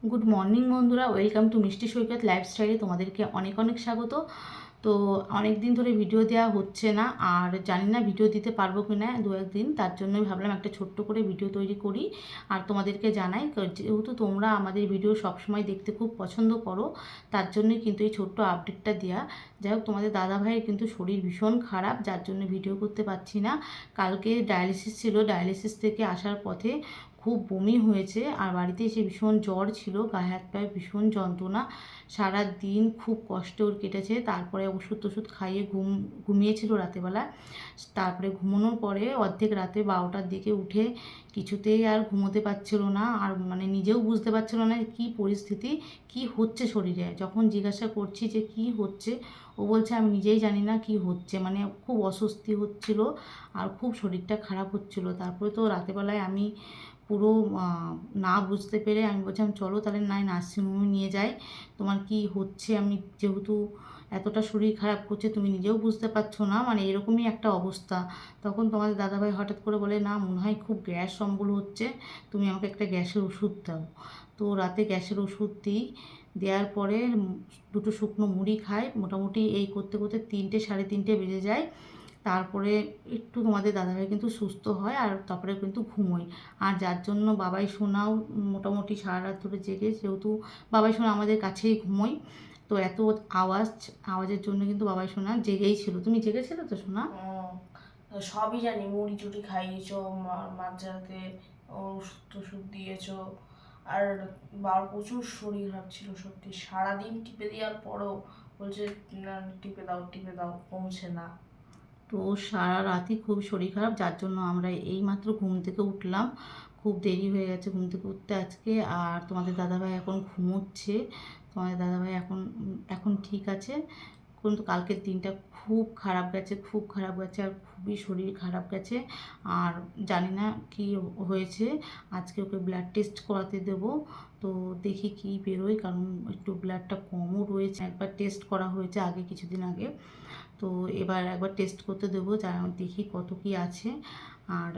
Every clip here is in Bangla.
গুড মর্নিং বন্ধুরা, ওয়েলকাম টু মিষ্টি সৈকত লাইফস্টাইলে তোমাদেরকে অনেক অনেক স্বাগত। তো অনেক দিন ধরে ভিডিও দেওয়া হচ্ছে না, আর জানি না ভিডিও দিতে পারবো কি না দু একদিন। তার জন্যই ভাবলাম একটা ছোট্ট করে ভিডিও তৈরি করি আর তোমাদেরকে জানাই, যেহেতু তোমরা আমাদের ভিডিও সবসময় দেখতে খুব পছন্দ করো, তার জন্যই কিন্তু এই ছোট্ট আপডেটটা দেওয়া। যাই হোক, তোমাদের দাদা ভাইয়ের কিন্তু শরীর ভীষণ খারাপ, যার জন্য ভিডিও করতে পারছি না। কালকে ডায়ালিসিস ছিল, ডায়ালিসিস থেকে আসার পথে খুব বমি হয়েছে, আর বাড়িতে এসে ভীষণ জ্বর ছিল, গায়ে হাত পায়ে ভীষণ যন্ত্রণা, সারা দিন খুব কষ্টে ওর কেটেছে। তারপরে ওষুধ টষুধ খাইয়ে ঘুমিয়েছিল রাতেবেলা। তারপরে ঘুমানোর পরে অর্ধেক রাতে 12টার দিকে উঠে কিছুতেই আর ঘুমোতে পারছিল না, আর মানে নিজেও বুঝতে পারছিল না কী পরিস্থিতি, কি হচ্ছে শরীরে। যখন জিজ্ঞাসা করছি যে কি হচ্ছে, ও বলছে আমি নিজেই জানি না কি হচ্ছে, মানে খুব অস্বস্তি হচ্ছিল আর খুব শরীরটা খারাপ হচ্ছিল। তারপরে তো রাতেবেলায় আমি পুরো না বুঝতে পেরে আমি বলছিলাম চলো তাহলে নাই নার্সিংহোমে নিয়ে যাই, তোমার কি হচ্ছে, আমি যেহেতু এতটা শরীর খারাপ করছে তুমি নিজেও বুঝতে পারছো না, মানে এরকমই একটা অবস্থা। তখন তোমাদের দাদাভাই হঠাৎ করে বলে না মনে হয় খুব গ্যাস অম্বল হচ্ছে, তুমি আমাকে একটা গ্যাসের ওষুধ দাও। তো রাতে গ্যাসের ওষুধ দিই, দেওয়ার পরে দুটো শুকনো মুড়ি খাই, মোটামুটি এই করতে করতে 3টে সাড়ে 3টে বেজে যায়। তারপরে একটু তোমাদের দাদাভাই কিন্তু সুস্থ হয়, আর তারপরে কিন্তু ঘুমোই। আর যার জন্য বাবাই সোনাও মোটামুটি সারা রাত ধরে জেগে, যেহেতু বাবাই সোনা আমাদের কাছেই ঘুমোই, তো এত আওয়াজের জন্য কিন্তু বাবাই সোনা জেগেই ছিল। তুমি জেগেছিলে তো সোনা? সবই জানি, মুড়ি টুড়ি খাইয়েছো, মাঝরাতে ওষুধ টষুধ দিয়েছো। আর বাবার প্রচুর শরীর খারাপ ছিল, সত্যি সারাদিন টিপে দেওয়ার পরও বলছে না, টিপে দাও টিপে দাও, কমছে না। তো সারা রাতই খুব শরীর খারাপ, যার জন্য আমরা এইমাত্র ঘুম থেকে উঠলাম, খুব দেরি হয়ে গেছে ঘুম থেকে উঠতে আজকে। আর তোমাদের দাদাভাই এখন ঘুমোচ্ছে, তোমাদের দাদাভাই এখন এখন ঠিক আছে, কিন্তু কালকের দিনটা খুব খারাপ গেছে, খুব খারাপ গেছে, আর খুবই শরীর খারাপ গেছে। আর জানি না কি হয়েছে, আজকে ওকে ব্লাড টেস্ট করাতে দেবো, তো দেখি কি বেরোয়, কারণ একটু ব্লাডটা কমও রয়েছে। একবার টেস্ট করা হয়েছে আগে, কিছুদিন আগে, তো এবার একবার টেস্ট করতে দেবো, দেখি কত কি আছে। আর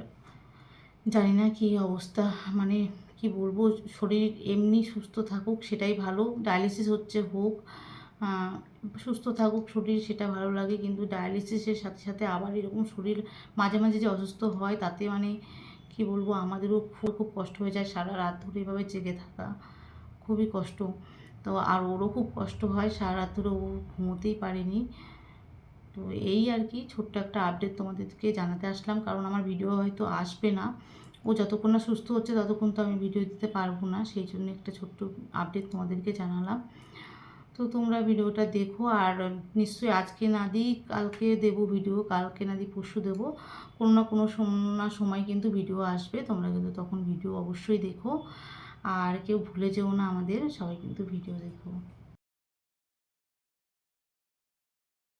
জানি না কী অবস্থা, মানে কি বলবো, শরীর এমনি সুস্থ থাকুক সেটাই ভালো, ডায়ালিসিস হচ্ছে হোক, সুস্থ থাকুক শরীর সেটা ভালো লাগে, কিন্তু ডায়ালিসিসের সাথে সাথে আবার এরকম শরীর মাঝে মাঝে যে অসুস্থ হয়, তাতে মানে কি বলবো, আমাদেরও খুব খুব কষ্ট হয়ে যায় সারা রাত ধরে এভাবে জেগে থাকা, খুবই কষ্ট। তো আর ওরও খুব কষ্ট হয়, সারা রাত ধরে ও ঘুমোতেই পারেনি। তো এই আর কি ছোট্ট একটা আপডেট তোমাদেরকে জানাতে আসলাম, কারণ আমার ভিডিও হয়তো আসবে না, ও যতক্ষণ না সুস্থ হচ্ছে ততক্ষণ তো আমি ভিডিও দিতে পারবো না, সেই জন্য একটা ছোট্ট আপডেট তোমাদেরকে জানালাম। তো তোমরা ভিডিওটা দেখো, আর নিশ্চয়ই আজকে না দিই কালকে দেবো ভিডিও, কালকে না দিই পরশু দেবো, কোনো না কোনো সময় কিন্তু ভিডিও আসবে, তোমরা কিন্তু তখন ভিডিও অবশ্যই দেখো। আর কেউ ভুলে যেও না, আমাদের সবাই কিন্তু ভিডিও দেখো।